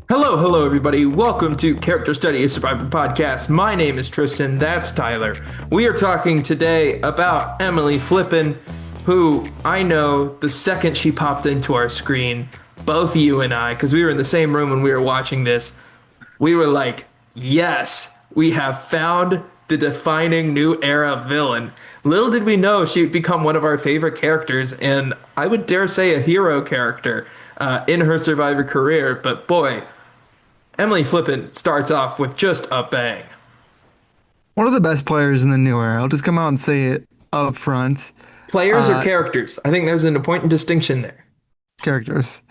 Hello, everybody. Welcome to Character Study a Survivor Podcast. My name is Tristan. That's Tyler. We are talking today about Emily Flippen, who I know the second she popped into our screen, both you and I, because we were in the same room when we were watching this, we were like, yes, we have found the defining new era villain. Little did we know she'd become one of our favorite characters, and I would dare say a hero character in her Survivor career. But boy, Emily Flippen starts off with just a bang. One of the best players in the new era. I'll just come out and say it up front. Players or Uh, characters? I think there's an important distinction there. Characters.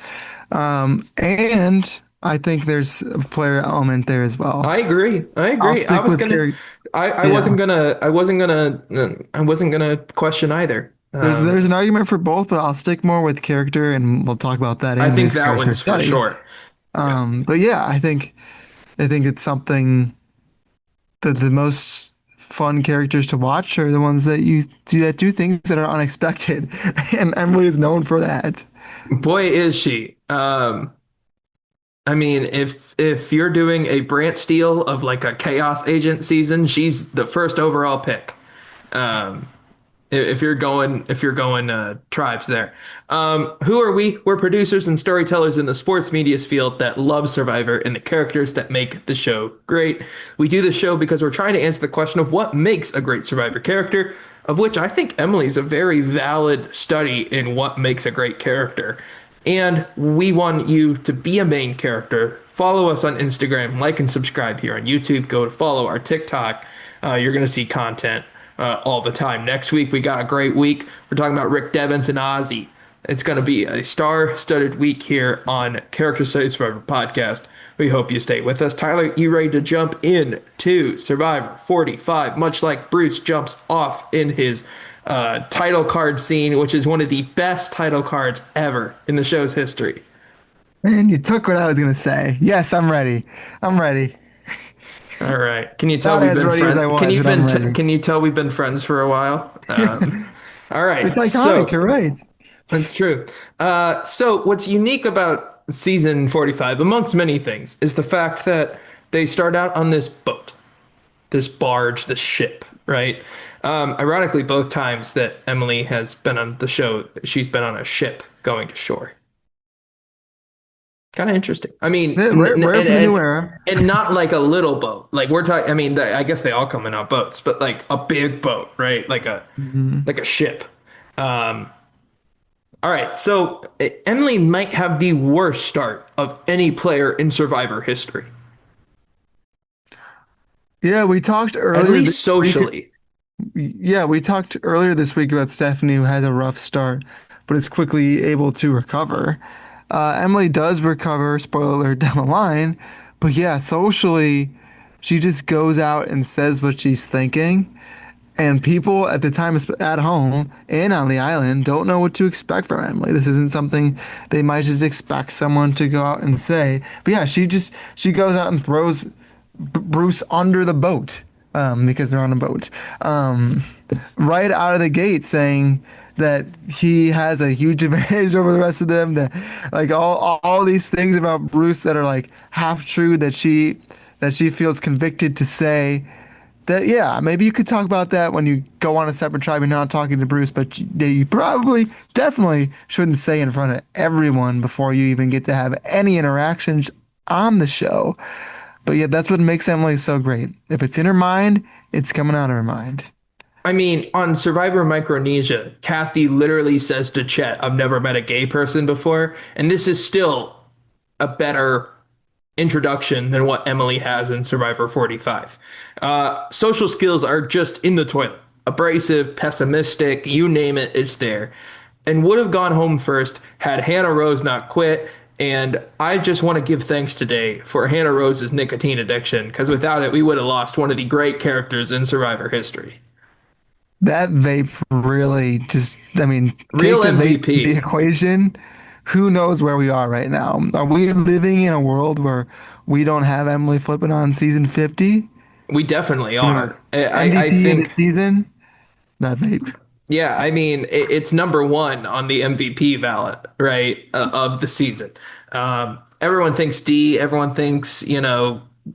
And I think there's a player element there as well. I agree. I I'll agree. I stick was with gonna. character. I Yeah. wasn't gonna. I wasn't gonna question either. There's an argument for both, but I'll stick more with character, and we'll talk about that I in think this that character one's for study. sure. Yeah. But yeah, I think it's something that the most fun characters to watch are the ones that do things that are unexpected, and Emily is known for that. Boy, is she. I mean, if you're doing a Brant Steele of like a Chaos Agent season, she's the first overall pick. Um, if you're going tribes there. Who are we? We're producers and storytellers in the sports media field that love Survivor and the characters that make the show great. We do the show because we're trying to answer the question of what makes a great Survivor character, of which I think Emily's a very valid study in what makes a great character. And we want you to be a main character. Follow us on Instagram, like and subscribe here on YouTube. Go to follow our TikTok. You're going to see content all the time. Next week, we got a great week. We're talking about Rick Devens and Ozzy. It's going to be a star-studded week here on Character Studies Survivor Podcast. We hope you stay with us. Tyler, you ready to jump in to Survivor 45, much like Bruce jumps off in his title card scene, which is one of the best title cards ever in the show's history. Man, you took what I was gonna say. Yes, I'm ready. I'm ready. All right. Can you tell Not we've as been ready as friends? I was, but I'm ready. Can you tell we've been friends for a while? All It's right. iconic. You're right. That's true. So what's unique about season 45, amongst many things, is the fact that they start out on this boat, this barge, this ship, right? Ironically, both times that Emily has been on the show, she's been on a ship going to shore. Kind of interesting. I mean, Yeah, rare for the new era. and not like a little boat. Like we're talking. I mean, I guess they all come in on boats, but like a big boat, right? Mhm. Like a ship. Um, all right. So Emily might have the worst start of any player in Survivor history, Yeah, we talked at earlier least this week. socially. Yeah, we talked earlier this week about Stephanie, who has a rough start, but is quickly able to recover. Emily does recover, spoiler alert, down the line, but yeah, socially, she just goes out and says what she's thinking. And people at the time at home and on the island don't know what to expect from Emily. This isn't something they might just expect someone to go out and say. But yeah, she goes out and throws Bruce under the boat because they're on a boat right out of the gate, saying that he has a huge advantage over the rest of them. That like all these things about Bruce that are like half true that she feels convicted to say that yeah, maybe you could talk about that when you go on a separate tribe and not talking to Bruce, but you probably definitely shouldn't say in front of everyone before you even get to have any interactions on the show. But yeah, that's what makes Emily so great. If it's in her mind, it's coming out of her mind. I mean, on Survivor Micronesia, Kathy literally says to Chet, "I've never met a gay person before," and this is still a better introduction than what Emily has in Survivor 45. Social skills are just in the toilet. Abrasive, pessimistic, you name it, it's there. And would have gone home first had Hannah Rose not quit. And I just want to give thanks today for Hannah Rose's nicotine addiction, because without it, we would have lost one of the great characters in Survivor history. That vape really just, I mean, take Real the vape from the MVP. equation. Who knows where we are right now? Are we living in a world where we don't have Emily Flippin on season 50? We definitely Who are. knows? I MVP of the think season? That vape. Yeah, I mean, it's number one on the MVP ballot, right, of the season. Everyone thinks D. Everyone thinks,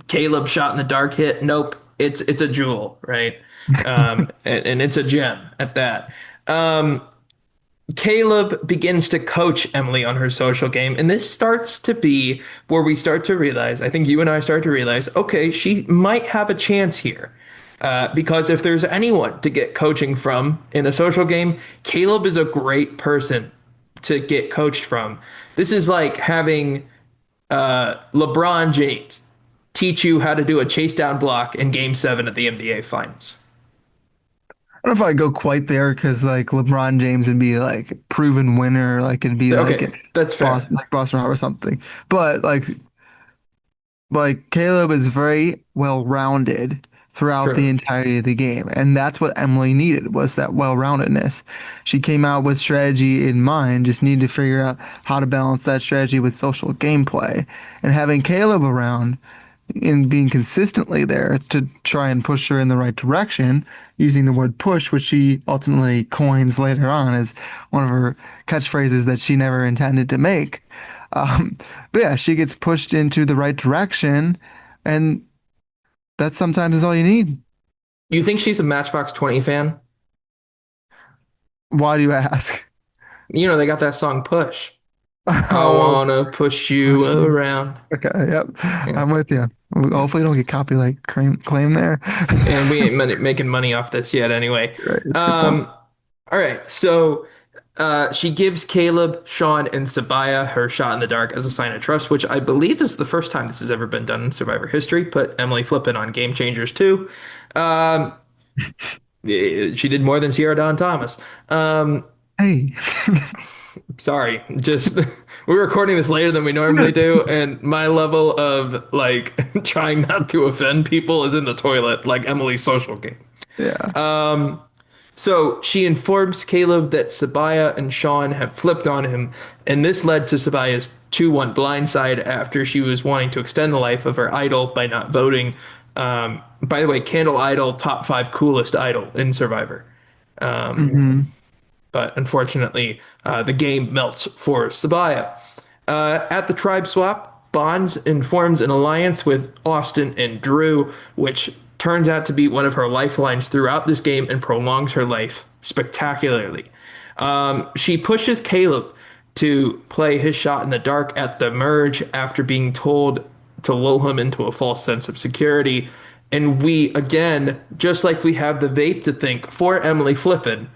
Caleb shot in the dark hit. Nope, it's a jewel, right? And it's a gem at that. Um, Caleb begins to coach Emily on her social game, and this starts to be where we start to realize, I think you and I start to realize, okay, she might have a chance here. Because if there's anyone to get coaching from in a social game, Caleb is a great person to get coached from. This is like having LeBron James teach you how to do a chase down block in game 7 of the NBA Finals. I don't know if I go quite there because like LeBron James would be like proven winner, like it'd be like Okay, that's fair. Boston Rob or something. But like Caleb is very well rounded throughout the True. entirety of the game, and that's what Emily needed was that well-roundedness. She came out with strategy in mind, just needed to figure out how to balance that strategy with social gameplay, and having Caleb around and being consistently there to try and push her in the right direction, using the word push, which she ultimately coins later on as one of her catchphrases that she never intended to make. Um, but yeah, she gets pushed into the right direction, and that sometimes is all you need. You think she's a Matchbox 20 fan? Why do you ask? They got that song Push. I Oh, wanna push you push you. around. Okay, yep, Yeah. I'm with you. Hopefully, don't get copyright claim there. And we ain't making money off this yet anyway. Right, it's a good point. Um, all right, so she gives Caleb, Sean, and Sabaya her shot in the dark as a sign of trust, which I believe is the first time this has ever been done in Survivor history. Put Emily Flippen on Game Changers too. Um, she did more than Sierra Dawn Thomas. Hey, Sorry, just we're recording this later than we normally do, and my level of like trying not to offend people is in the toilet, like Emily's social game. yeah. So she informs Caleb that Sabaya and Sean have flipped on him, and this led to Sabaya's 2-1 blindside after she was wanting to extend the life of her idol by not voting. By the way, Candle Idol, top 5 coolest idol in Survivor. Hmm. But unfortunately, the game melts for Sabaya. At the tribe swap, Bonds informs an alliance with Austin and Drew, which turns out to be one of her lifelines throughout this game and prolongs her life spectacularly. She pushes Caleb to play his shot in the dark at the merge after being told to lull him into a false sense of security. And we, again, just like we have the vape to thank for Emily Flippen,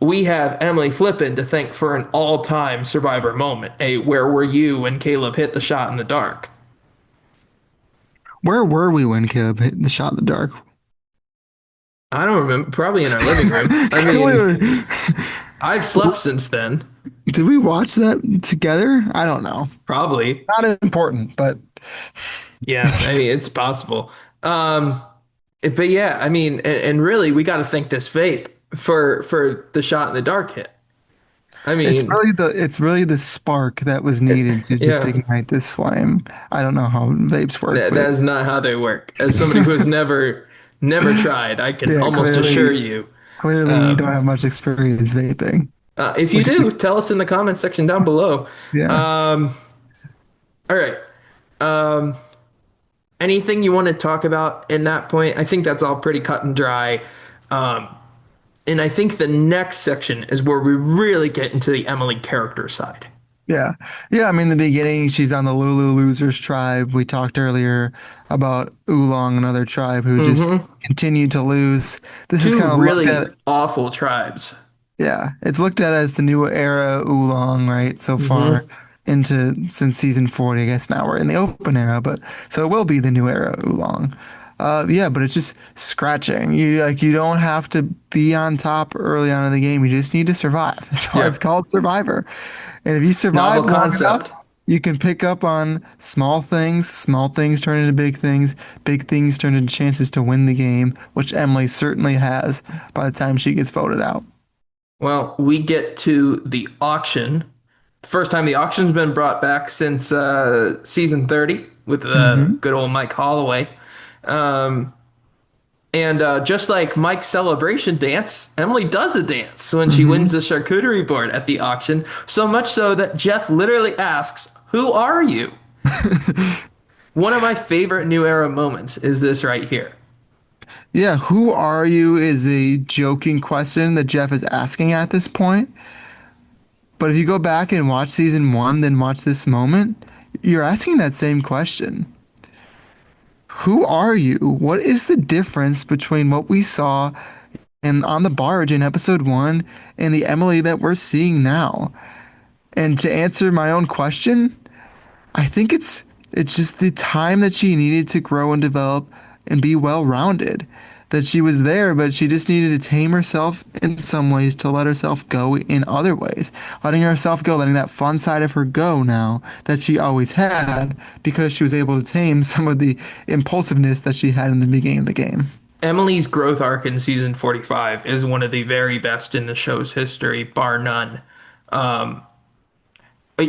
we have Emily Flippen to thank for an all-time Survivor moment. A where were you when Caleb hit the shot in the dark? Where were we when Caleb hit the shot in the dark? I don't remember. Probably in our living room. I mean, Clearly. I've slept since then. Did we watch that together? I don't know. Probably. Not important, but Yeah, I mean, it's possible. Um, but yeah, I mean, and really, we got to thank this vape for the shot in the dark hit. I mean, it's really the spark that was needed to just yeah, ignite this flame. I don't know how vapes work, that but is not how they work. As somebody who has never tried, I can yeah, almost assure you. clearly you don't Um, have much experience vaping. if you Which do, tell us in the comments section down below. yeah. Um, all right. Um, anything you want to talk about in that point? I think that's all pretty cut and dry. Um, and I think the next section is where we really get into the Emily character side. Yeah. Yeah, I mean the beginning she's on the Lulu Losers tribe. We talked earlier about Oolong, another tribe who just Hmm. continued to lose. This is Two kind of looked really at. awful tribes. Yeah, it's looked at as the new era Oolong, right? So far Hmm. into since season 40, I guess now we're in the open era, but so it will be the new era Oolong. Yeah, but it's just scratching. You don't have to be on top early on in the game. You just need to survive. That's why it's Yep. called Survivor. And if you Novel survive long enough, concept. you can pick up on small things. Small things turn into big things turn into chances to win the game, which Emily certainly has by the time she gets voted out. Well, we get to the auction. First time the auction's been brought back since season 30 with Hmm. good old Mike Holloway. Um, and just like Mike's celebration dance, Emily does a dance when she wins Hmm. the charcuterie board at the auction. So much so that Jeff literally asks, "Who are you?" One of my favorite New Era moments is this right here. Yeah, who are you is a joking question that Jeff is asking at this point. But if you go back and watch season one, then watch this moment, you're asking that same question. Who are you? What is the difference between what we saw and on the barge in episode one and the Emily that we're seeing now? And to answer my own question, I think it's just the time that she needed to grow and develop and be well-rounded. That she was there, but she just needed to tame herself in some ways to let herself go in other ways. Letting herself go, letting that fun side of her go now that she always had because she was able to tame some of the impulsiveness that she had in the beginning of the game. Emily's growth arc in season 45 is one of the very best in the show's history, bar none. Um,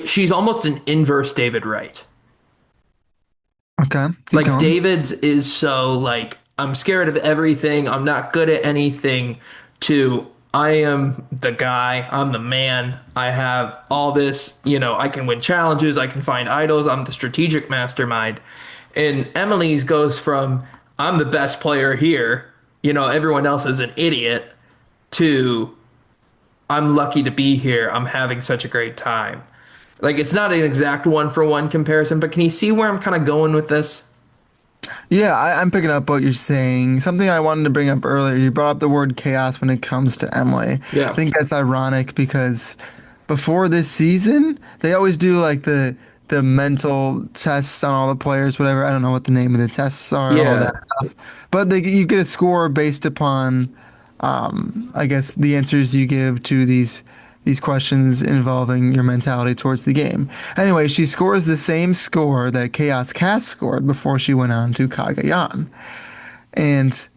she's almost an inverse David Wright. Okay, keep Like going. David's is so like I'm scared of everything, I'm not good at anything to I am the guy, I'm the man. I have all this, I can win challenges, I can find idols, I'm the strategic mastermind. And Emily's goes from I'm the best player here, everyone else is an idiot to I'm lucky to be here. I'm having such a great time. Like it's not an exact one for one comparison, but can you see where I'm kind of going with this? Yeah, I'm picking up what you're saying. Something I wanted to bring up earlier, you brought up the word chaos when it comes to Emily. I Yeah. think that's ironic because before this season, they always do like the mental tests on all the players, whatever. I don't know what the name of the tests are, all that Yeah. stuff. But you get a score based upon, I guess, the answers you give to these questions involving your mentality towards the game. Anyway, she scores the same score that Chaos Cast scored before she went on to Kagayan. And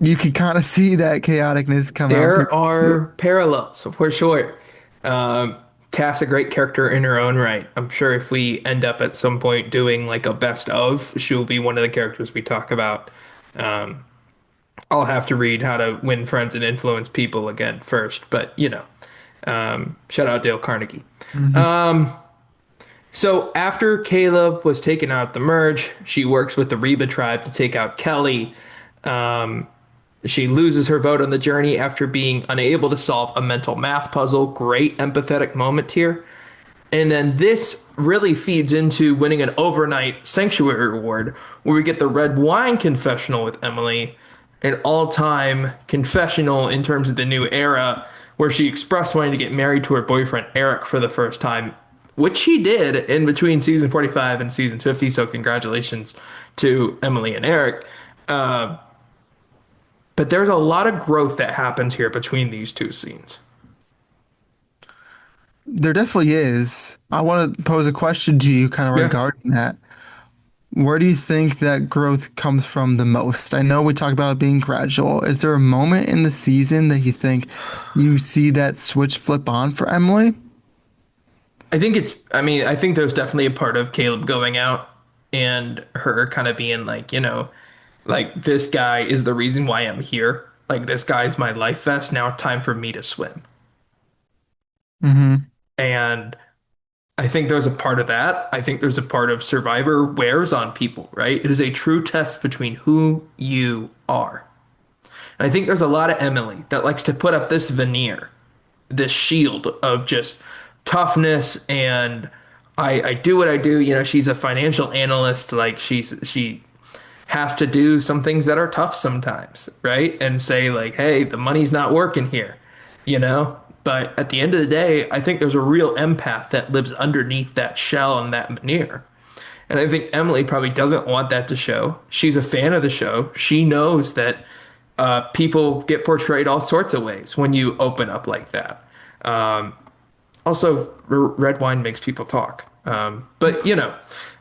you can kind of see that chaoticness come out here. There are parallels for sure. Um, Cass a great character in her own right. I'm sure if we end up at some point doing like a best of, she'll be one of the characters we talk about. Um, I'll have to read How to Win Friends and Influence People again first, but shout out Dale Carnegie. Mhm. Um, so after Caleb was taken out the merge, she works with the Reba tribe to take out Kelly. Um, she loses her vote on the journey after being unable to solve a mental math puzzle. Great empathetic moment here. And then this really feeds into winning an overnight sanctuary reward, where we get the red wine confessional with Emily, an all-time confessional in terms of the new era, where she expressed wanting to get married to her boyfriend Eric for the first time, which she did in between season 45 and season 50. So congratulations to Emily and Eric. Uh, but there's a lot of growth that happens here between these two scenes. There definitely is. I want to pose a question to you kind of Yeah. regarding that. Where do you think that growth comes from the most? I know we talked about it being gradual. Is there a moment in the season that you think you see that switch flip on for Emily? I think there's definitely a part of Caleb going out and her kind of being like, like this guy is the reason why I'm here. Like this guy's my life vest. Now time for me to swim. Hmm. And I think there's a part of that. I think there's a part of Survivor wears on people, right? It is a true test between who you are. And I think there's a lot of Emily that likes to put up this veneer, this shield of just toughness and I do what I do. She's a financial analyst. Like she has to do some things that are tough sometimes, right? And say like, hey, the money's not working here, you know? But at the end of the day, I think there's a real empath that lives underneath that shell and that veneer. And I think Emily probably doesn't want that to show. She's a fan of the show. She knows that people get portrayed all sorts of ways when you open up like that. Also, red wine makes people talk. But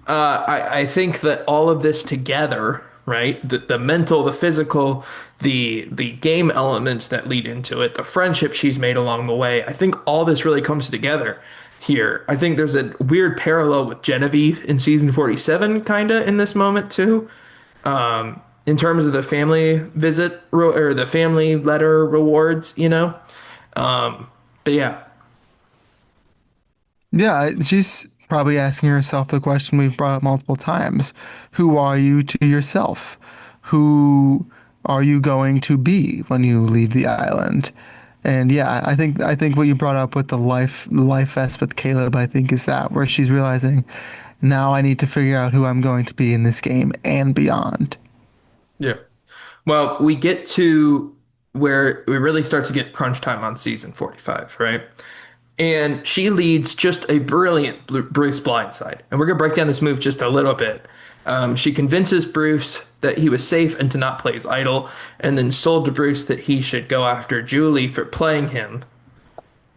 I think that all of this together, right? The mental, the physical, the game elements that lead into it, the friendship she's made along the way. I think all this really comes together here. I think there's a weird parallel with Genevieve in season 47, kinda in this moment too. In terms of the family visit or the family letter rewards. But yeah, Yeah, she's probably asking herself the question we've brought up multiple times. Who are you to yourself? Who are you going to be when you leave the island? And yeah, I think what you brought up with the life vest with Caleb, I think is that where she's realizing now I need to figure out who I'm going to be in this game and beyond. Yeah. Well, we get to where we really start to get crunch time on season 45, right? And she leads just a brilliant Bruce blindside. And we're going to break down this move just a little bit. She convinces Bruce that he was safe and to not play his idol, and then sold to Bruce that he should go after Julie for playing him.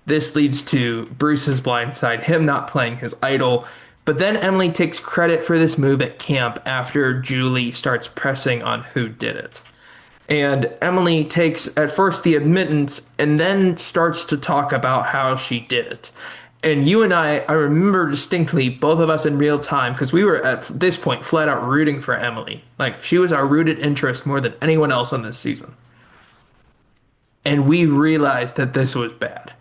This leads to Bruce's blindside, him not playing his idol. But then Emily takes credit for this move at camp after Julie starts pressing on who did it. And Emily takes at first the admittance and then starts to talk about how she did it. And you and I remember distinctly, both of us in real time, because we were at this point flat out rooting for Emily. Like, she was our rooted interest more than anyone else on this season. And we realized that this was bad.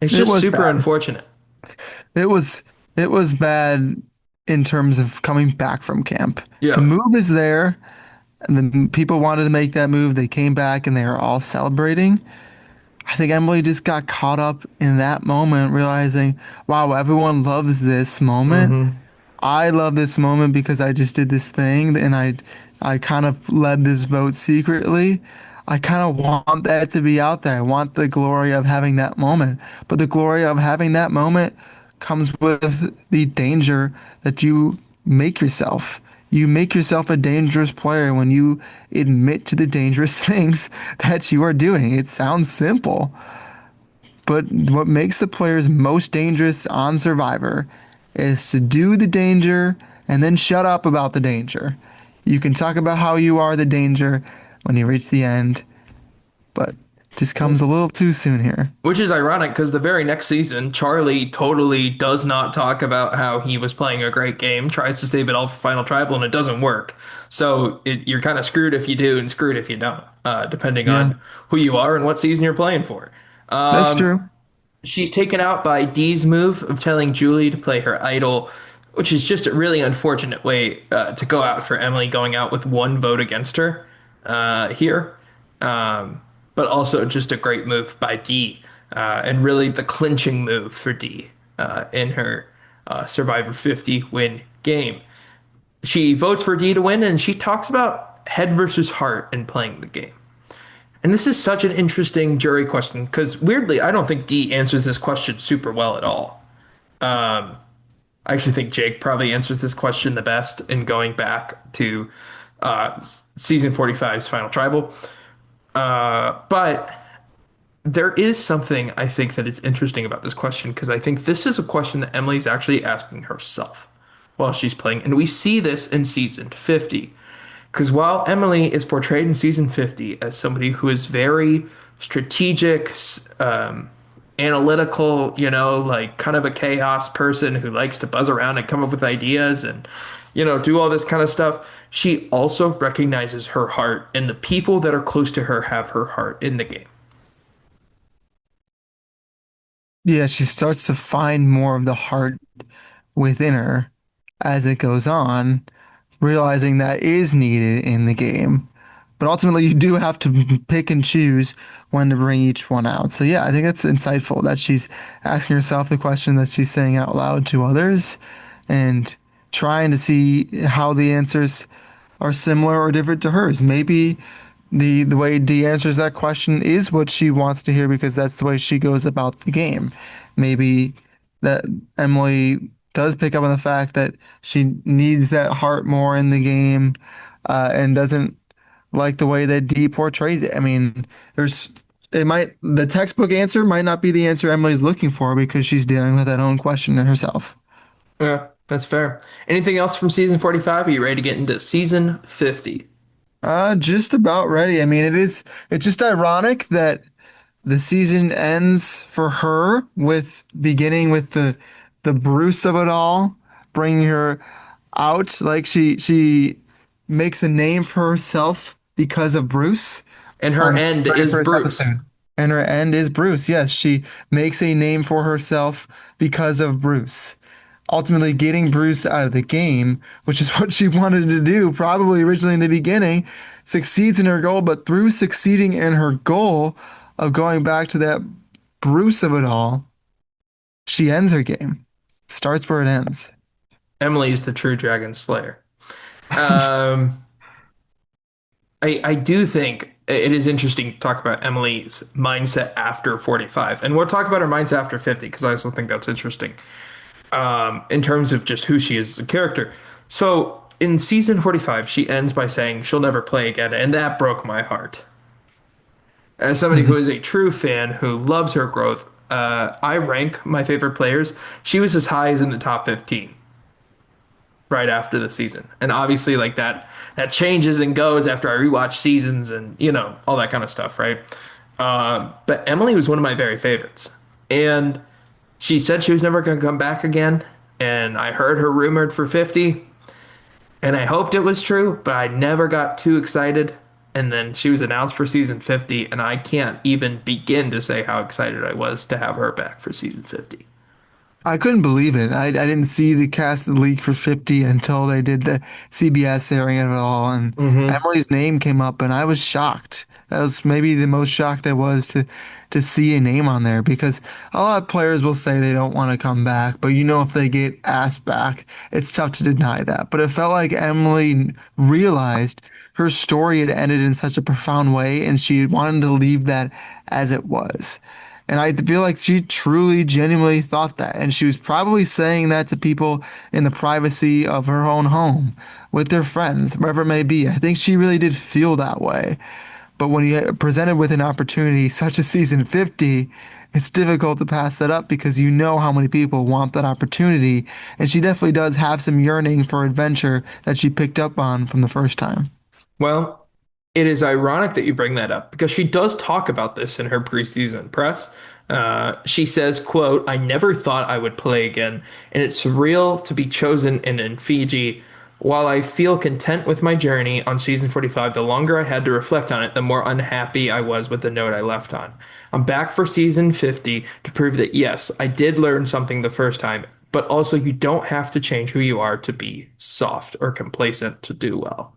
It's It just was super bad. unfortunate. It was it was bad in terms of coming back from camp. The Yeah. move is there, and the people wanted to make that move. They came back and they were all celebrating. I think Emily just got caught up in that moment, realizing, wow, everyone loves this moment. Hmm. I love this moment because I just did this thing and I kind of led this vote secretly. I kind of want that to be out there. I want the glory of having that moment. But the glory of having that moment comes with the danger that you make yourself. You make yourself a dangerous player when you admit to the dangerous things that you are doing. It sounds simple, but what makes the players most dangerous on Survivor is to do the danger and then shut up about the danger. You can talk about how you are the danger when you reach the end, but it just comes a little too soon here. Which is ironic because the very next season, Charlie totally does not talk about how he was playing a great game, tries to save it all for Final Tribal, and it doesn't work. So you're kind of screwed if you do and screwed if you don't, depending Yeah, on who you are and what season you're playing for. that's true. She's taken out by Dee's move of telling Julie to play her idol, which is just a really unfortunate way to go out for Emily, going out with one vote against her here. But also just a great move by Dee, and really the clinching move for Dee in her Survivor 50 win game. She votes for Dee to win, and she talks about head versus heart in playing the game. And this is such an interesting jury question because weirdly, I don't think Dee answers this question super well at all. I actually think Jake probably answers this question the best in going back to season 45's Final Tribal. But there is something I think that is interesting about this question because I think this is a question that Emily's actually asking herself while she's playing. And we see this in season 50. Because while Emily is portrayed in season 50 as somebody who is very strategic, analytical, like kind of a chaos person who likes to buzz around and come up with ideas and, do all this kind of stuff, she also recognizes her heart, and the people that are close to her have her heart in the game. Yeah, she starts to find more of the heart within her as it goes on, realizing that is needed in the game. But ultimately, you do have to pick and choose when to bring each one out. So, yeah, I think that's insightful that she's asking herself the question that she's saying out loud to others and trying to see how the answers are similar or different to hers. Maybe the way Dee answers that question is what she wants to hear because that's the way she goes about the game. Maybe that Emily does pick up on the fact that she needs that heart more in the game and doesn't like the way that Dee portrays it. I mean, the textbook answer might not be the answer Emily's looking for because she's dealing with that own question in herself. Yeah, that's fair. Anything else from season 45? Are you ready to get into season 50? Just about ready. I mean, it's just ironic that the season ends for her with beginning with the Bruce of it all, bringing her out. Like she makes a name for herself because of Bruce And her on the end very is first Bruce. episode. And her end is Bruce. Yes, she makes a name for herself because of Bruce. Ultimately, getting Bruce out of the game, which is what she wanted to do, probably originally in the beginning, succeeds in her goal. But through succeeding in her goal of going back to that Bruce of it all, she ends her game. Starts where it ends. Emily's the true Dragon Slayer. Um, I do think it is interesting to talk about Emily's mindset after 45. And we'll talk about her mindset after 50 because I also think that's interesting in terms of just who she is as a character. So in season 45, she ends by saying she'll never play again. And that broke my heart. As somebody Mhm. who is a true fan who loves her growth, I rank my favorite players. She was as high as in the top 15 right after the season. And obviously like that changes and goes after I rewatch seasons and all that kind of stuff, right? But Emily was one of my very favorites. And she said she was never going to come back again. And I heard her rumored for 50 and I hoped it was true, but I never got too excited. And then she was announced for season 50 and I can't even begin to say how excited I was to have her back for season 50. I couldn't believe it. I didn't see the cast leak for 50 until they did the CBS airing of it all, and Hmm. Emily's name came up, and I was shocked. That was maybe the most shocked I was to see a name on there because a lot of players will say they don't want to come back, but if they get asked back, it's tough to deny that. But it felt like Emily realized her story had ended in such a profound way, and she wanted to leave that as it was. And I feel like she truly, genuinely thought that. And she was probably saying that to people in the privacy of her own home, with their friends, wherever it may be. I think she really did feel that way. But when you get presented with an opportunity such as season 50, it's difficult to pass that up because you know how many people want that opportunity. And she definitely does have some yearning for adventure that she picked up on from the first time. Well, it is ironic that you bring that up because she does talk about this in her preseason press. She says, quote, I never thought I would play again, and it's surreal to be chosen in Fiji. While I feel content with my journey on season 45, the longer I had to reflect on it, the more unhappy I was with the note I left on. I'm back for season 50 to prove that yes, I did learn something the first time, but also you don't have to change who you are to be soft or complacent to do well.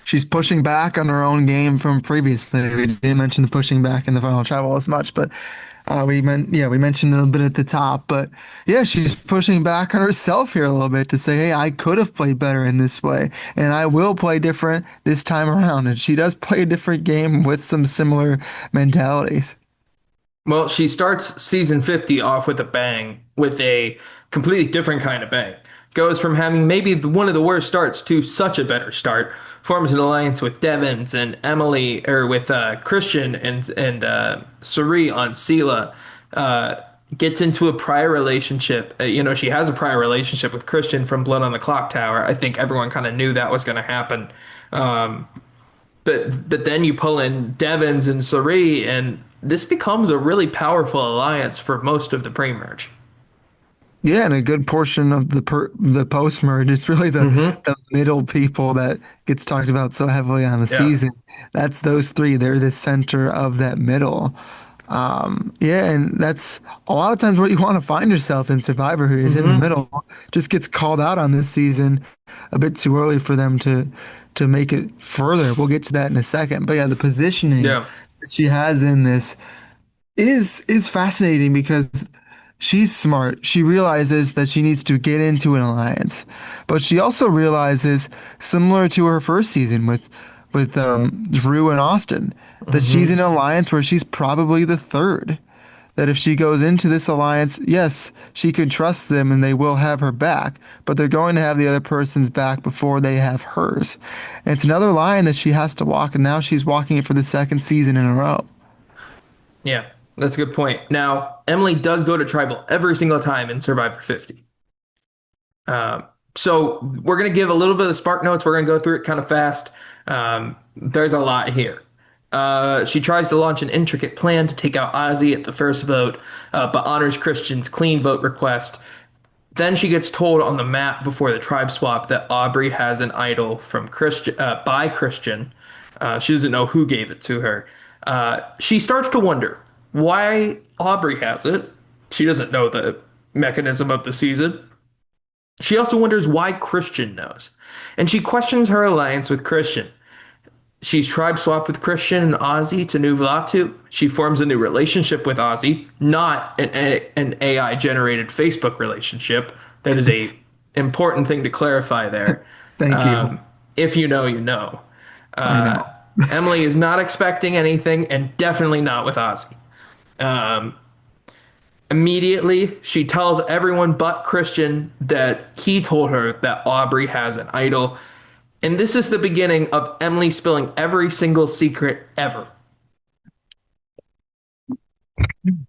She's pushing back on her own game from previously. We didn't mention the pushing back in the final travel as much, but we mentioned a little bit at the top, but yeah, she's pushing back on herself here a little bit to say, hey, I could have played better in this way, and I will play different this time around. And she does play a different game with some similar mentalities. Well, she starts season 50 off with a bang, with a completely different kind of bang. Goes from having maybe one of the worst starts to such a better start. Forms an alliance with Devons and Emily, or with Christian and Suri on Sela. Uh, Gets into a prior relationship. She has a prior relationship with Christian from Blood on the Clock Tower. I think everyone kind of knew that was going to happen. Um, but then you pull in Devons and Sari, and this becomes a really powerful alliance for most of the pre-merge. Yeah, and a good portion of the post merge is really Hmm. the middle people that gets talked about so heavily on the Yeah. season. That's those three. They're the center of that middle. Yeah, and that's a lot of times where you want to find yourself in Survivor, who is in the Hmm. middle. Just gets called out on this season a bit too early for them to make it further. We'll get to that in a second. But yeah, the positioning Yeah. that she has in this is fascinating because she's smart. She realizes that she needs to get into an alliance, but she also realizes, similar to her first season with Drew and Austin, that she's in Hmm. an alliance where she's probably the third. That if she goes into this alliance, yes, she can trust them and they will have her back, but they're going to have the other person's back before they have hers. And it's another line that she has to walk, and now she's walking it for the second season in a row. Yeah. That's a good point. Now, Emily does go to tribal every single time in Survivor 50. Um, so we're going to give a little bit of Spark Notes. We're going to go through it kind of fast. There's a lot here. She tries to launch an intricate plan to take out Ozzy at the first vote, but honors Christian's clean vote request. Then she gets told on the map before the tribe swap that Aubrey has an idol from Christian by Christian. She doesn't know who gave it to her. She starts to wonder why Aubrey has it. She doesn't know the mechanism of the season. She also wonders why Christian knows. And she questions her alliance with Christian. She's tribe swapped with Christian and Ozzy to Nuvlatu. She forms a new relationship with Ozzy, not an AI generated Facebook relationship. That is a important thing to clarify there. Thank you. Um, if you know, you know. I Uh, know. Emily is not expecting anything, and definitely not with Ozzy. Um, Immediately, she tells everyone but Christian that he told her that Aubrey has an idol. And this is the beginning of Emily spilling every single secret ever.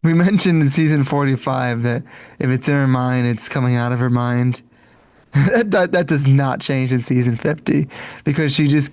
We mentioned in season 45 that if it's in her mind, it's coming out of her mind. That does not change in season 50 because she's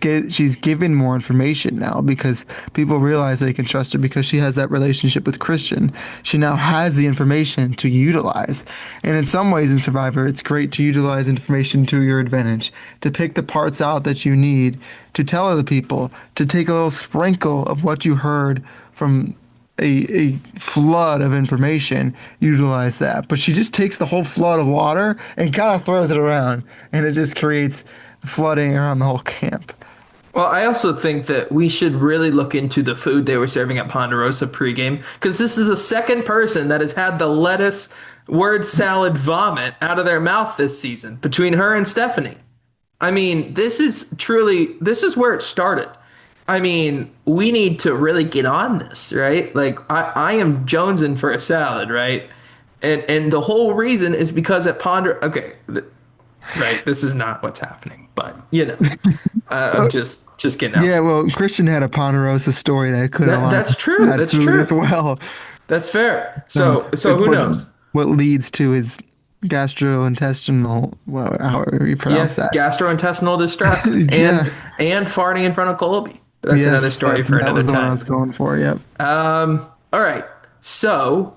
given more information now because people realize they can trust her because she has that relationship with Christian. She now has the information to utilize. And in some ways in Survivor, it's great to utilize information to your advantage, to pick the parts out that you need, to tell other people, to take a little sprinkle of what you heard from a flood of information, utilize that. But she just takes the whole flood of water and kind of throws it around, and it just creates flooding around the whole camp. Well, I also think that we should really look into the food they were serving at Ponderosa pregame because this is the second person that has had the lettuce word salad vomit out of their mouth this season between her and Stephanie. I mean, this is where it started. I mean, we need to really get on this, right? Like, I am jonesing for a salad, right? And the whole reason is because at right, this is not what's happening, but I'm Uh, just getting out. yeah, well, Christian had a Ponderosa story that could align That's with true. that That's food as true. well. That's fair. So So it's who knows? what leads to his gastrointestinal, well, however you pronounce Yeah, that. gastrointestinal distress Yeah. and farting in front of Colby. That's another Yes, story for that another was the one I time. was going for. Yep. All right. So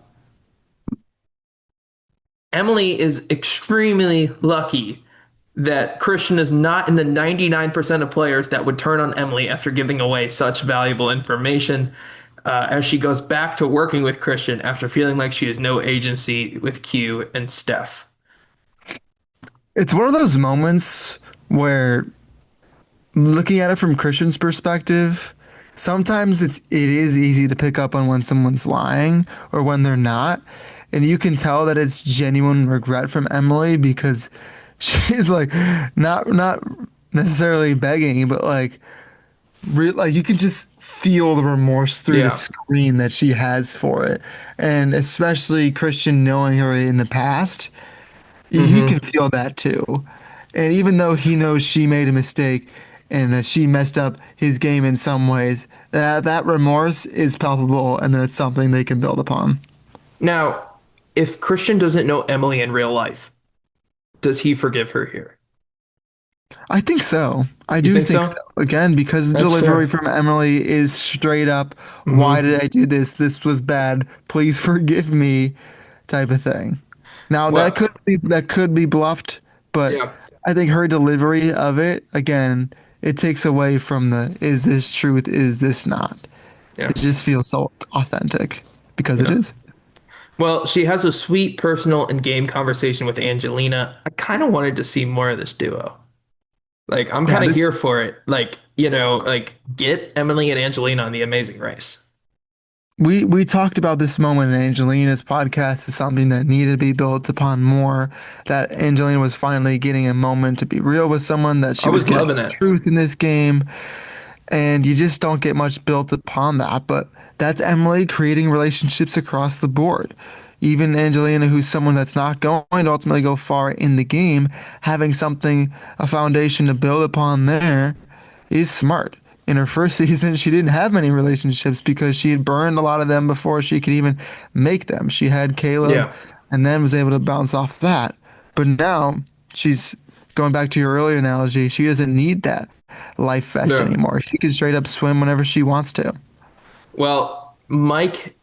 Emily is extremely lucky that Christian is not in the 99% of players that would turn on Emily after giving away such valuable information, as she goes back to working with Christian after feeling like she has no agency with Q and Steph. It's one of those moments where looking at it from Christian's perspective, sometimes it is easy to pick up on when someone's lying or when they're not. And you can tell that it's genuine regret from Emily because she's like not necessarily begging, but like you can just feel the remorse through the Yeah. screen that she has for it. And especially Christian knowing her in the past, he Hmm. can feel that too. And even though he knows she made a mistake and that she messed up his game in some ways, that remorse is palpable and that it's something they can build upon. Now, if Christian doesn't know Emily in real life, does he forgive her here? I think so. I You do think think so. so? Again, because the That's delivery fair. from Emily is straight up, why Hmm. did I do this? This was bad. Please forgive me type of thing. Now Well, that could be bluffed, but yeah, I think her delivery of it, again, it takes away from the is this truth, is this not? yeah, It just feels so authentic because it yeah. is. Well, she has a sweet personal and game conversation with Angelina. I kind of wanted to see more of this duo. Like, I'm Yeah, kind of this here for it. Like, like get Emily and Angelina on The Amazing Race. we talked about this moment in Angelina's podcast as something that needed to be built upon more. That Angelina was finally getting a moment to be real with someone, that I she was was getting loving the it. truth in this game, and you just don't get much built upon that. But that's Emily creating relationships across the board. Even Angelina, who's someone that's not going to ultimately go far in the game, having something, a foundation to build upon there is smart. In her first season, she didn't have many relationships because she had burned a lot of them before she could even make them. She had Caleb Yeah. and then was able to bounce off that. But now she's going back to your earlier analogy, she doesn't need that life vest Yeah. anymore. She can straight up swim whenever she wants to. Well, Mike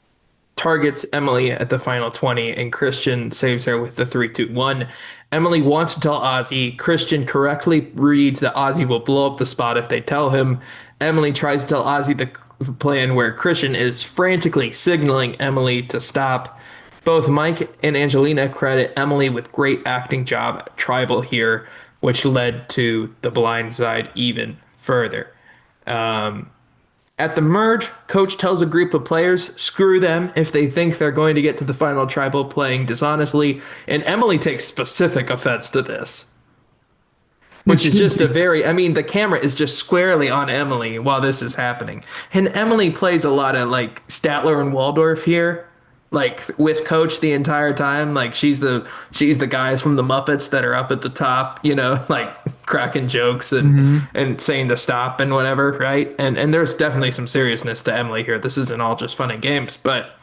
targets Emily at the final 20, and Christian saves her with the 3-2-1. Emily wants to tell Ozzy. Christian correctly reads that Ozzy will blow up the spot if they tell him. Emily tries to tell Ozzy plan where Christian is frantically signaling Emily to stop. Both Mike and Angelina credit Emily with great acting job at Tribal here, which led to the blind side even further. At the merge, coach tells a group of players, screw them if they think they're going to get to the final tribal playing dishonestly, and Emily takes specific offense to this, which is just a very, I mean, the camera is just squarely on Emily while this is happening. And Emily plays a lot of like Statler and Waldorf here, like with Coach the entire time. Like she's the guys from the Muppets that are up at the top, like cracking jokes and Mhm. and saying to stop and whatever, right? And there's definitely some seriousness to Emily here. This isn't all just fun and games, but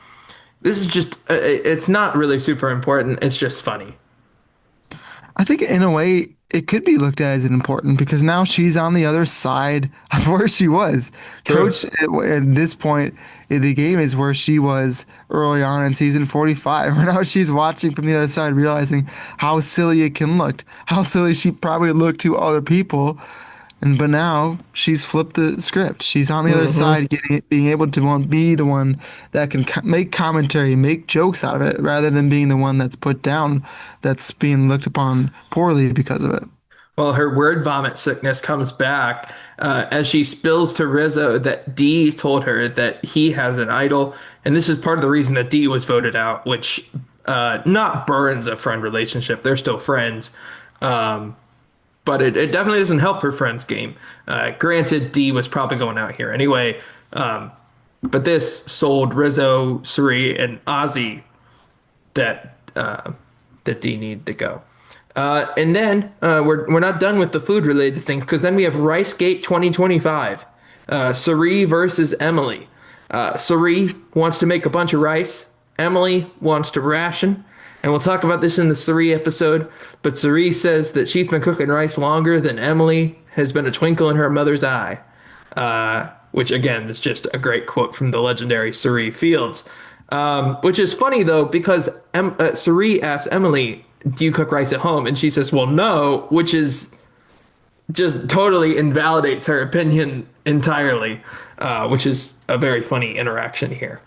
this is just it's not really super important. It's just funny. I think in a way it could be looked at as important because now she's on the other side of where she was. True. At this point in the game is where she was early on in season 45. Where now she's watching from the other side, realizing how silly it can look, how silly she probably looked to other people. And but now she's flipped the script. She's on the other Hmm. side, being able to be the one that can make commentary, make jokes out of it, rather than being the one that's put down, that's being looked upon poorly because of it. Well, her word vomit sickness comes back as she spills to Rizzo that Dee told her that he has an idol, and this is part of the reason that Dee was voted out, which not burns a friend relationship. They're still friends, but it definitely doesn't help her friend's game. Granted, Dee was probably going out here anyway, but this sold Rizzo, Suri, and Ozzy that D need to go. And then we're not done with the food related things because then we have RiceGate 2025. Sari versus Emily. Sari wants to make a bunch of rice. Emily wants to ration. And we'll talk about this in the Sari episode. But Sari says that she's been cooking rice longer than Emily has been a twinkle in her mother's eye. Which again is just a great quote from the legendary Suri Fields. Which is funny though, because Suri asks Emily, do you cook rice at home? And she says, well, no, which is just totally invalidates her opinion entirely, which is a very funny interaction here.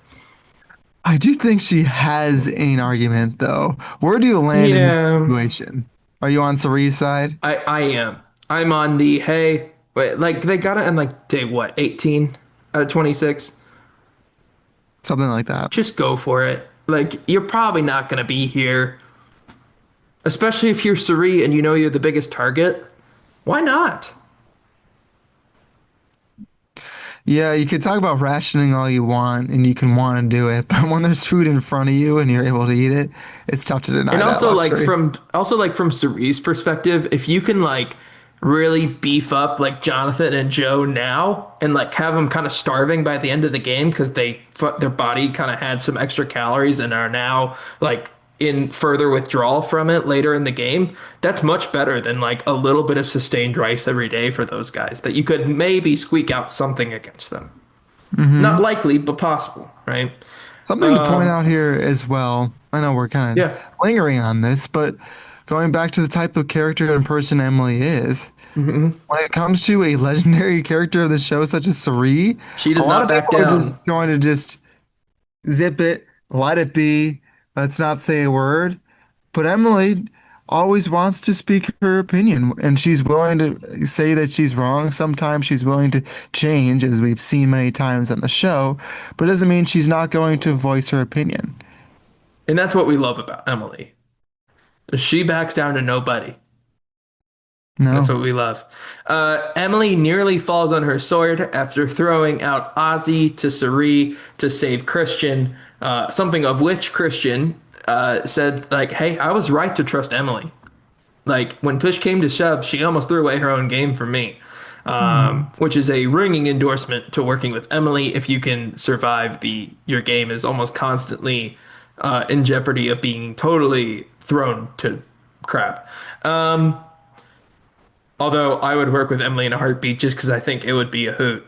I do think she has an argument, though. Where do you land in this Yeah, situation? Are you on Cerie's side? I am. I'm on the hey, wait, like they got it on like day what, 18 out of 26? Something like that. Just go for it. Like you're probably not gonna be here, especially if you're Suri and you know you're the biggest target. Why not? Yeah, you can talk about rationing all you want and you can want to do it, but when there's food in front of you and you're able to eat it, it's tough to And deny that also luxury. like from Cerie's perspective, if you can like really beef up like Jonathan and Joe now and like have them kind of starving by the end of the game because their body kind of had some extra calories and are now like in further withdrawal from it later in the game, that's much better than like a little bit of sustained rice every day for those guys that you could maybe squeak out something against them. Not Hmm. likely, but possible, right? Something to point Um, out here as well. I know we're kind of yeah. lingering on this, but going back to the type of character and person Emily is, Mhm. when it comes to a legendary character of the show, such as Cerie, She a does lot not of back people are down. just going to just zip it, let it be, let's not say a word. But Emily always wants to speak her opinion, and she's willing to say that she's wrong. Sometimes she's willing to change, as we've seen many times on the show, but it doesn't mean she's not going to voice her opinion. And that's what we love about Emily. She backs down to nobody. That's No. what we love. Emily nearly falls on her sword after throwing out Ozzy to Sari to save Christian. Something of which Christian said, like, "Hey, I was right to trust Emily. Like when push came to shove, she almost threw away her own game for me." Hmm. Which is a ringing endorsement to working with Emily if you can survive the your game is almost constantly in jeopardy of being totally thrown to crap. Although I would work with Emily in a heartbeat just because I think it would be a hoot.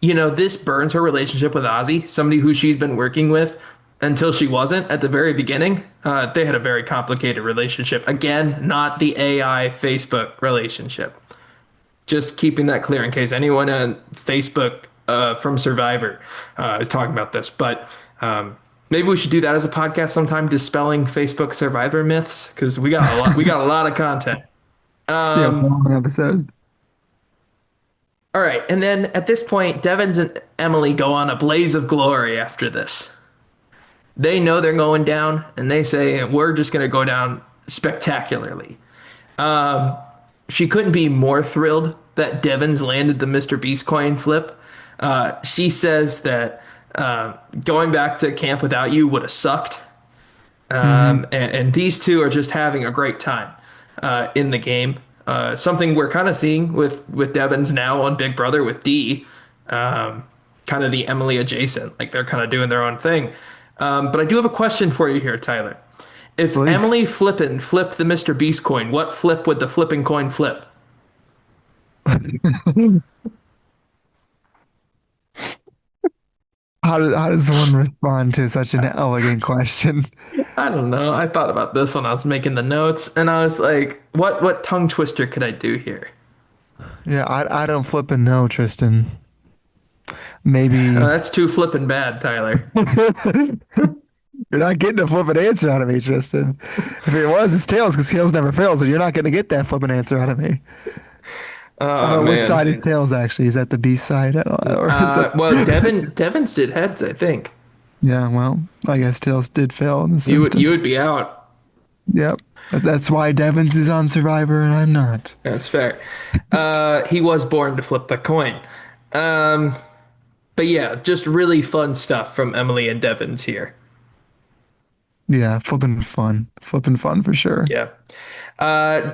This burns her relationship with Ozzy, somebody who she's been working with until she wasn't at the very beginning. They had a very complicated relationship. Again, not the AI Facebook relationship. Just keeping that clear in case anyone on Facebook from Survivor is talking about this. But maybe we should do that as a podcast sometime, dispelling Facebook Survivor myths, because we got a lot. We got a lot of content. Yeah, Um, one episode. all right, and then at this point, Devins and Emily go on a blaze of glory after this. They know they're going down, and they say, "We're just going to go down spectacularly." She couldn't be more thrilled that Devins landed the Mr. Beast coin flip. She says that going back to camp without you would have sucked. Hmm. And these two are just having a great time in the game. Something we're kind of seeing with Devins now on Big Brother with D, kind of the Emily adjacent. Like they're kind of doing their own thing. But I do have a question for you here, Tyler. If Please. Emily Flippen flipped the Mr. Beast coin, what flip would the flipping coin flip? How does one respond to such an elegant question? I don't know. I thought about this when I was making the notes, and I was like, what tongue twister could I do here? Yeah, I don't flip a no, Tristan. Maybe That's too flippin' bad, Tyler. you're not getting a flippant answer out of me, Tristan. If it was, it's tails because tails never fails, so you're not going to get that flippant answer out of me. I Oh don't know which man. side is tails actually. Is that the B side or is that? Well, Devins did heads, I think. Yeah, well, I guess tails did fail in this You instance. would be out. Yep. That's why Devins is on Survivor and I'm not. That's fair. He was born to flip the coin. Um, but yeah, just really fun stuff from Emily and Devins here. Yeah, flipping fun. Flipping fun for sure. Yeah.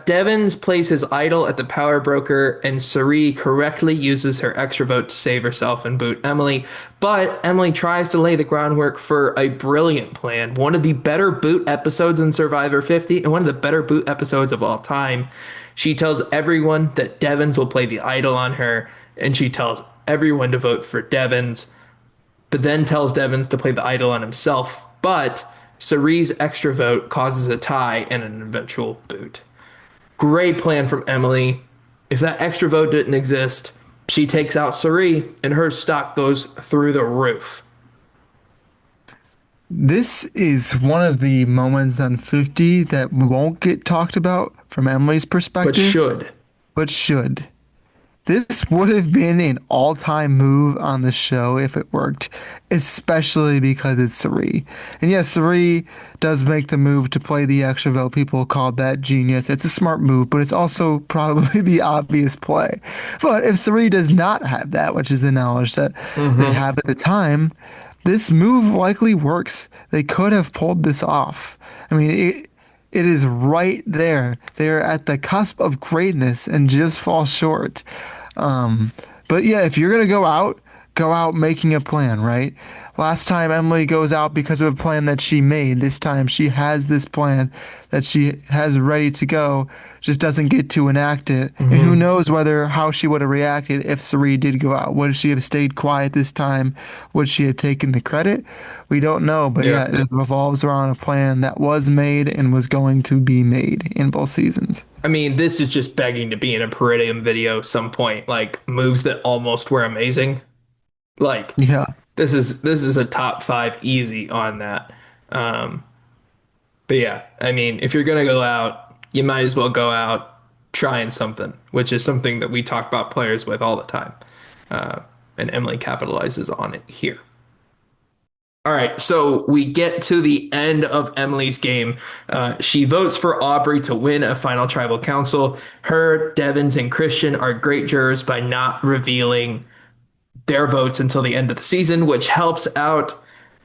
Devins plays his idol at the power broker, and Sari correctly uses her extra vote to save herself and boot Emily. But Emily tries to lay the groundwork for a brilliant plan, one of the better boot episodes in Survivor 50, and one of the better boot episodes of all time. She tells everyone that Devins will play the idol on her, and she tells everyone to vote for Devins, but then tells Devins to play the idol on himself. But Cerie's extra vote causes a tie and an eventual boot. Great plan from Emily. If that extra vote didn't exist, she takes out Cerie and her stock goes through the roof. This is one of the moments on 50 that won't get talked about from Emily's But perspective, should. but should. This would have been an all-time move on the show if it worked, especially because it's Sari. And yes, Sari does make the move to play the extra vote. People called that genius. It's a smart move, but it's also probably the obvious play. But if Sari does not have that, which is the knowledge that they Mm-hmm. have at the time, this move likely works. They could have pulled this off. I mean, it is right there. They're at the cusp of greatness and just fall short. Um, but yeah, if you're gonna go out making a plan, right? Last time Emily goes out because of a plan that she made. This time she has this plan that she has ready to go, just doesn't get to enact it. And who Mm-hmm. knows whether how she would have reacted if Sari did go out. Would she have stayed quiet this time? Would she have taken the credit? We don't know, but Yeah. yeah, it revolves around a plan that was made and was going to be made in both seasons. I mean, this is just begging to be in a Peridium video some point. Like moves that almost were amazing. Like Yeah. this is a top five easy on that. Um, But yeah, I mean, if you're gonna go out, you might as well go out trying something, which is something that we talk about players with all the time. Uh, and Emily capitalizes on it here. All right, so we get to the end of Emily's game. She votes for Aubrey to win a final tribal council. Her, Devins, and Christian are great jurors by not revealing their votes until the end of the season, which helps out.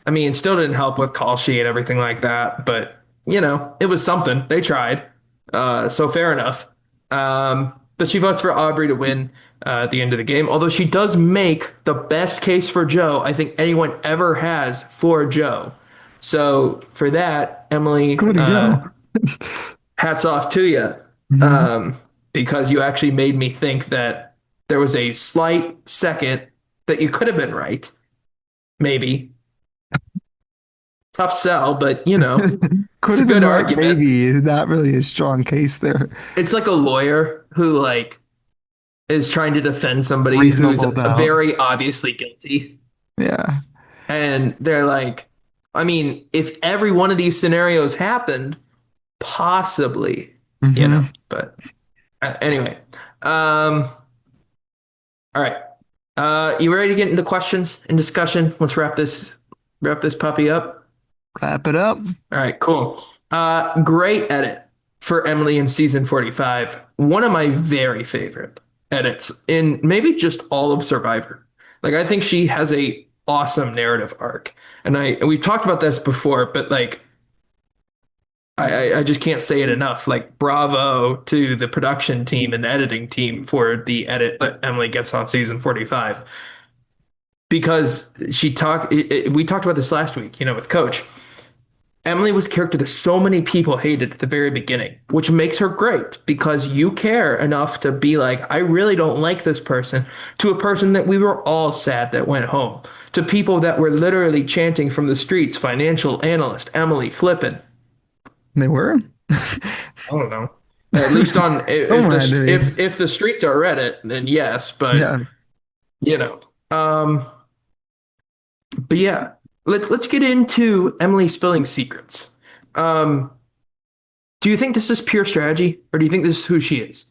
I mean, it still didn't help with call sheet and everything like that, but it was something. They tried. So fair enough. But she votes for Aubrey to win at the end of the game, although she does make the best case for Joe I think anyone ever has for Joe. So for that, Emily, Good to go. hats off to you, Mhm. um, because you actually made me think that there was a slight second that you could have been right. Maybe. Tough sell, but Could it's a have been good right, argument. maybe. Is not really a strong case there. It's like a lawyer who like is trying to defend somebody who's reasonable doubt. very obviously guilty. Yeah. And they're like, I mean, if every one of these scenarios happened, possibly, Hmm. but anyway. Um, all right. You ready to get into questions and discussion? Let's wrap this puppy up. Wrap it up. All right, cool. Great edit for Emily in season 45. One of my very favorite edits in maybe just all of Survivor. Like I think she has a awesome narrative arc. And we've talked about this before, but like I just can't say it enough. Like bravo to the production team and editing team for the edit that Emily gets on season 45. Because we talked about this last week, with Coach. Emily was a character that so many people hated at the very beginning, which makes her great because you care enough to be like, I really don't like this person, to a person that we were all sad that went home, to people that were literally chanting from the streets, financial analyst, Emily Flippen. They were. I don't know. At least on if Someone the had to be. if the streets are Reddit, then yes, but Yeah. you know. Um, but yeah, let's get into Emily spilling secrets. Um, Do you think this is pure strategy, or do you think this is who she is?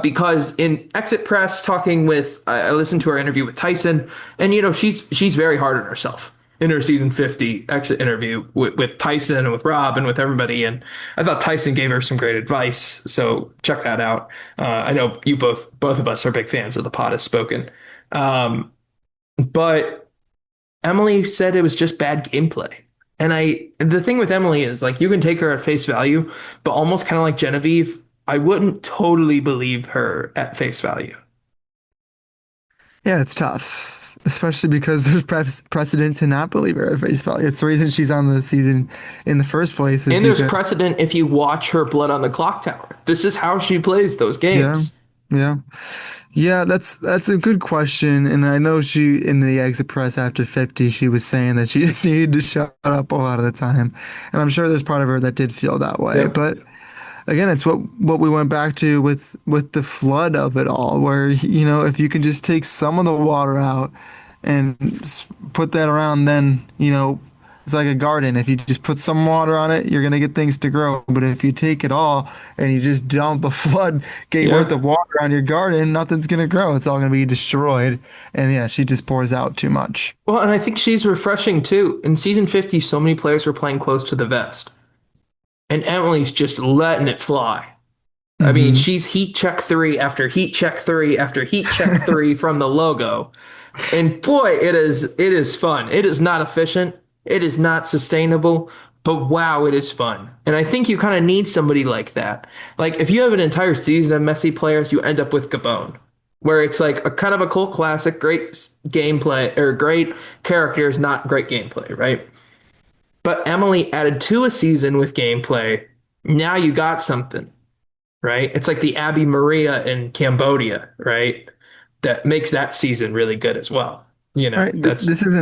Because in Exit Press, talking with, I listened to her interview with Tyson, and she's very hard on herself in her season 50 exit interview with Tyson and with Rob and with everybody. And I thought Tyson gave her some great advice, so check that out. I know you both of us are big fans of the Pod Has Spoken, but Emily said it was just bad gameplay. The thing with Emily is like you can take her at face value, but almost kind of like Genevieve, I wouldn't totally believe her at face value. Yeah, it's tough, especially because there's precedent to not believe her at face value. It's the reason she's on the season in the first place is And there's because, precedent if you watch her Blood on the Clock Tower. This is how she plays those yeah, games. yeah, yeah. That's a good question, and I know she in the exit press after 50, she was saying that she just needed to shut up a lot of the time, and I'm sure there's part of her that did feel that way, Yep. but. Again, it's what we went back to with the flood of it all, where if you can just take some of the water out and put that around, then it's like a garden. If you just put some water on it, you're gonna get things to grow. But if you take it all and you just dump a flood gate worth Yeah. of water on your garden, nothing's gonna grow. It's all gonna be destroyed. And yeah, she just pours out too much. Well, and I think she's refreshing too. In season 50, so many players were playing close to the vest, and Emily's just letting it fly. I mean, Hmm. she's heat check three after heat check three after heat check three from the logo. And boy, it is fun. It is not efficient. It is not sustainable, but wow, it is fun. And I think you kind of need somebody like that. Like if you have an entire season of messy players, you end up with Gabon, where it's like a kind of a cult classic, great gameplay or great characters, not great gameplay, right? But Emily added to a season with gameplay. Now you got something, right? It's like the Abby Maria in Cambodia, right? That makes that season really good as well. All right, That's this is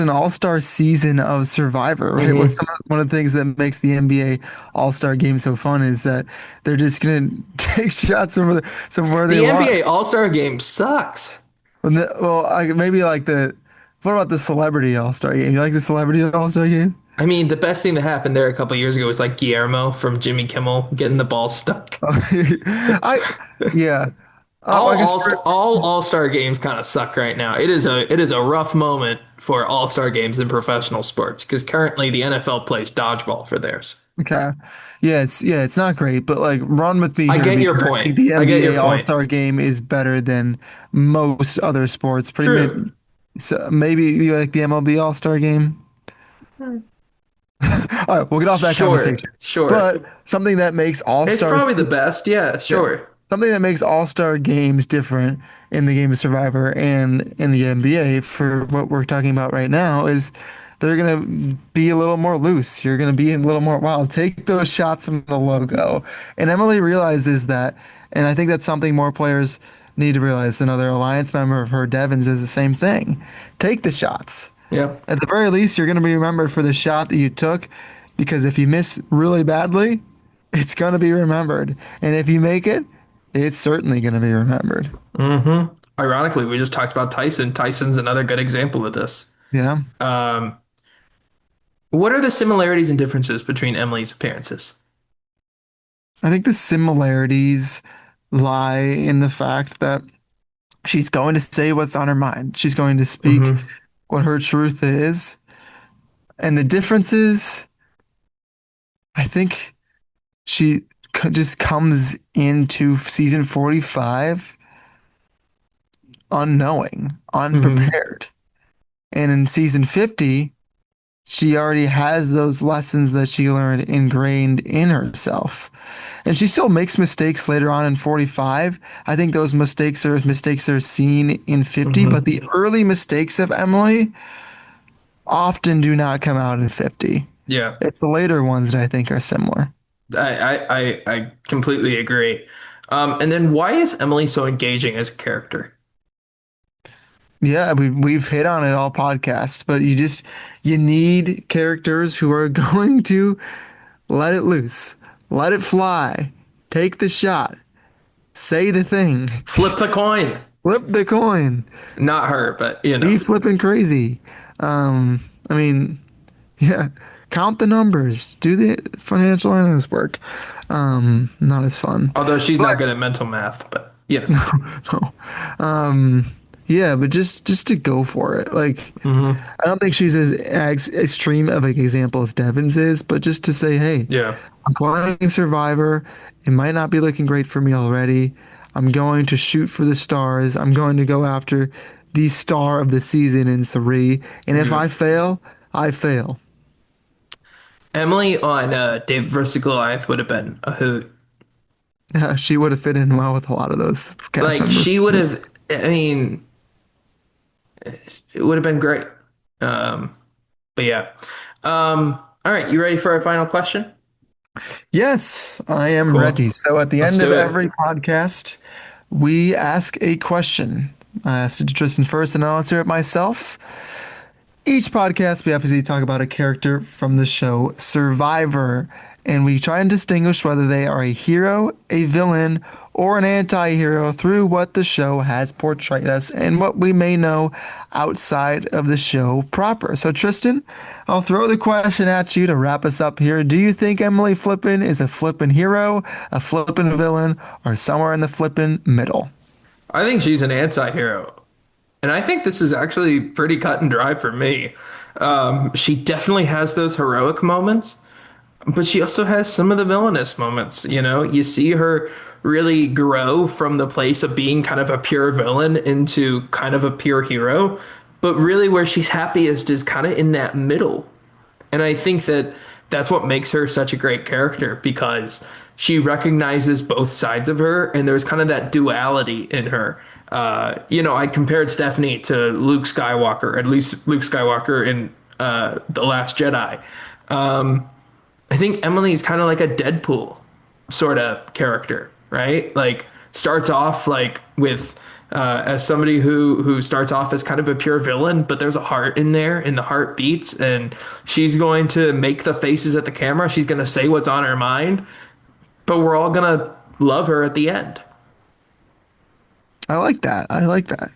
an all-star season of Survivor, right? mhm. One of the things that makes the NBA All-Star Game so fun is that they're just gonna take shots from where they The want. NBA All-Star game sucks. Maybe like the what about the Celebrity All-Star Game? You like the Celebrity All-Star Game? I mean, the best thing that happened there a couple years ago was like Guillermo from Jimmy Kimmel getting the ball stuck. I yeah. All I guess all all All-Star games kind of suck right now. It is a rough moment for All-Star games in professional sports because currently the NFL plays dodgeball for theirs. okay. It's not great, but like run with me I here get your because I point. think the I get your NBA point. All-Star Game is better than most other sports. Pretty much. True. So maybe you like the MLB All-Star Game. All right, we'll get off that Sure, conversation. sure. But It's probably the best. Yeah, yeah, sure. something that makes All-Star games different in the game of Survivor and in the NBA for what we're talking about right now is they're gonna be a little more loose. You're gonna be a little more wild. Take those shots from the logo. And Emily realizes that, and I think that's something more players need to realize. Another Alliance member of her, Devins, is the same thing. Take the shots. Yep. At the very least, you're going to be remembered for the shot that you took because if you miss really badly, it's going to be remembered. And if you make it, It's certainly going to be remembered. Ironically, we just talked about Tyson. Tyson's another good example of this. Yeah. Um, what are the similarities and differences between Emily's appearances? I think the similarities lie in the fact that she's going to say what's on her mind. She's going to speak Hmm. what her truth is. And the differences, I think she just comes into season 45 unknowing, Hmm. unprepared. And in season 50, she already has those lessons that she learned ingrained in herself. And she still makes mistakes later on in 45. I think those mistakes are seen in 50, but Hmm. the early mistakes of Emily often do not come out in 50. Yeah, It's the later ones that I think are similar. I completely agree. And then why is Emily so engaging as a character? Yeah, we've hit on it all podcast, but you need characters who are going to let it loose, let it fly, take the shot, say the thing, Flip the coin. flip the coin, Not her, but you be know. flipping crazy. I mean, yeah, count the numbers, do the financial analyst work. Not as fun, Although she's not but good at mental math, but you know. no. Um, yeah, but just to go for it. Like, Hmm. I don't think she's as extreme of an example as Devins is, but just to say, hey, Yeah. I'm playing Survivor. It might not be looking great for me already. I'm going to shoot for the stars. I'm going to go after the star of the season in Sari. And if Yeah. I fail, I fail. Emily on David versus Goliath would have been a hoot. Yeah, she would have fit in well with a lot of those cast Like members. she would have. I mean, it would have been great. Um, but yeah. All right, you ready for our final question? Yes, I am Cool. ready. So at the Let's end of do it. every podcast, we ask a question. I asked it to Tristan first, and I'll answer it myself. Each podcast, we obviously talk about a character from the show Survivor, and we try and distinguish whether they are a hero, a villain, or an anti hero through what the show has portrayed us and what we may know outside of the show proper. So, Tristan, I'll throw the question at you to wrap us up here. Do you think Emily Flippen is a Flippen hero, a Flippen villain, or somewhere in the Flippen middle? I think she's an anti-hero. And I think this is actually pretty cut and dry for me. She definitely has those heroic moments, but she also has some of the villainous moments. You know, you see her really grow from the place of being kind of a pure villain into kind of a pure hero. But really, where she's happiest is kind of in that middle. And I think that that's what makes her such a great character because she recognizes both sides of her and there's kind of that duality in her. I compared Stephanie to Luke Skywalker, at least Luke Skywalker in The Last Jedi. I think Emily's kind of like a Deadpool sort of character, right? Like starts off like with as somebody who starts off as kind of a pure villain, but there's a heart in there and the heart beats and she's going to make the faces at the camera. She's going to say what's on her mind, but we're all going to love her at the end. I like that. I like that.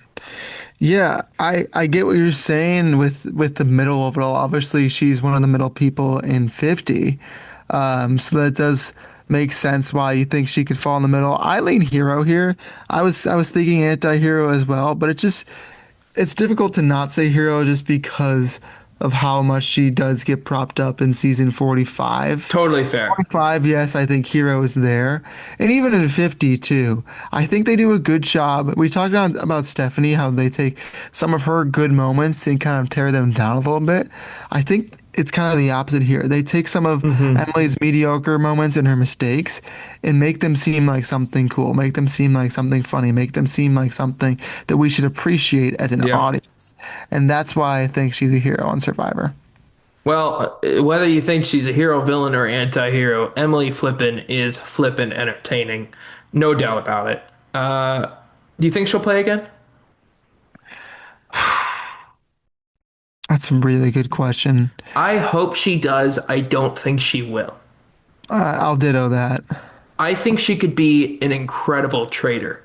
Yeah, I get what you're saying with the middle of it all. Obviously, she's one of the middle people in 50. So that does make sense why you think she could fall in the middle. I lean hero here. I was thinking anti-hero as well, but it's difficult to not say hero just because of how much she does get propped up in season 45. Totally fair. 45, yes, I think hero is there. And even in 50 too. I think they do a good job. We talked about Stephanie, how they take some of her good moments and kind of tear them down a little bit. I think it's kind of the opposite here. They take some of Hmm. Emily's mediocre moments and her mistakes and make them seem like something cool, make them seem like something funny, make them seem like something that we should appreciate as an Yeah. audience. And that's why I think she's a hero on Survivor. Well, whether you think she's a hero, villain, or anti-hero, Emily Flippen is flippin' entertaining. No doubt about it. Do you think she'll play again? That's a really good question. I hope she does. I don't think she will. I'll ditto that. I think she could be an incredible trader.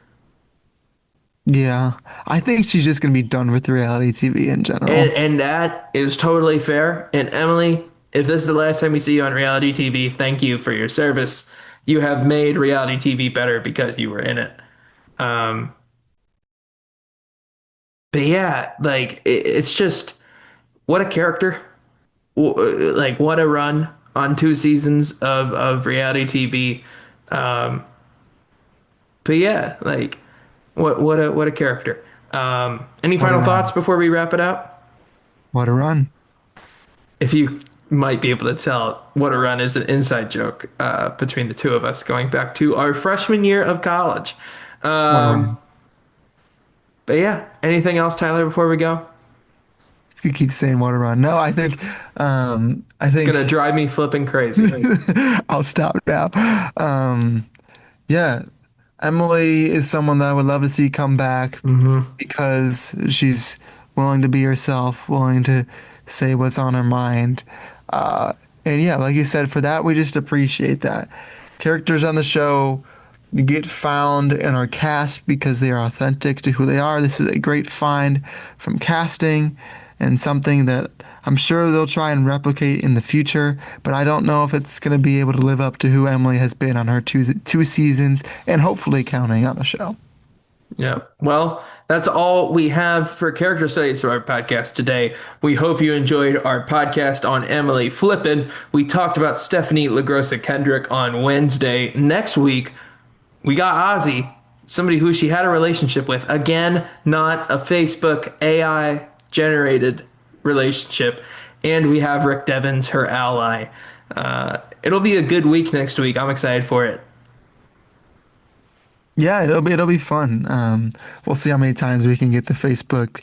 Yeah, I think she's just gonna be done with reality TV in general. And that is totally fair. And Emily, if this is the last time we see you on reality TV, thank you for your service. You have made reality TV better because you were in it. Um, but yeah, like it's just what a character. Like what a run on 2 seasons of reality TV. Um, but yeah, like what a character. Any What a final thoughts run! before we wrap it up? What a run! If you might be able to tell, what a run is an inside joke between the two of us going back to our freshman year of college. What a Um, run! but yeah, anything else, Tyler, before we go? Just gonna keep saying what a run. No, I It's gonna think drive me flipping crazy. I'll stop now. Yeah, Emily is someone that I would love to see come back Hmm. because she's willing to be herself, willing to say what's on her mind. Uh, and yeah, like you said, for that, we just appreciate that. Characters on the show get found in our cast because they are authentic to who they are. This is a great find from casting and something that I'm sure they'll try and replicate in the future, but I don't know if it's going to be able to live up to who Emily has been on her two seasons and hopefully counting on the show. Yeah. Well, that's all we have for character studies for our podcast today. We hope you enjoyed our podcast on Emily Flippen. We talked about Stephanie LaGrossa Kendrick on Wednesday. Next week, we got Ozzy, somebody who she had a relationship with. Again, not a Facebook AI generated relationship. And we have Rick Devens, her ally. It'll be a good week next week. I'm excited for it. Yeah, it'll be fun. We'll see how many times we can get the Facebook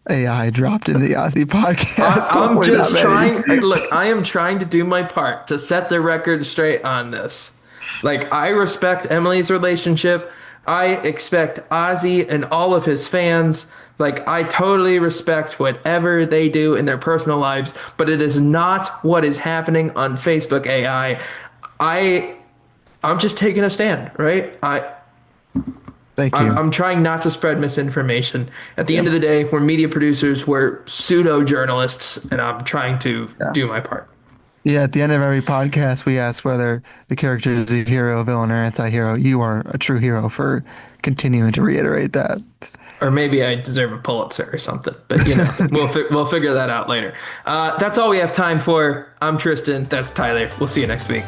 AI dropped into the Aussie podcast. I'm Hopefully not just many. trying. Look, I am trying to do my part to set the record straight on this. Like, I respect Emily's relationship. I expect Ozzy and all of his fans. Like, I totally respect whatever they do in their personal lives, but it is not what is happening on Facebook AI. I I'm just taking a stand, right? Thank I'm, you. I'm trying not to spread misinformation. At the Yeah. end of the day, we're media producers, we're pseudo journalists, and I'm trying to Yeah. do my part. Yeah, at the end of every podcast, we ask whether the character is a hero, villain, or anti-hero. You are a true hero for continuing to reiterate that. Or maybe I deserve a Pulitzer or something. But we'll figure that out later. That's all we have time for. I'm Tristan. That's Tyler. We'll see you next week.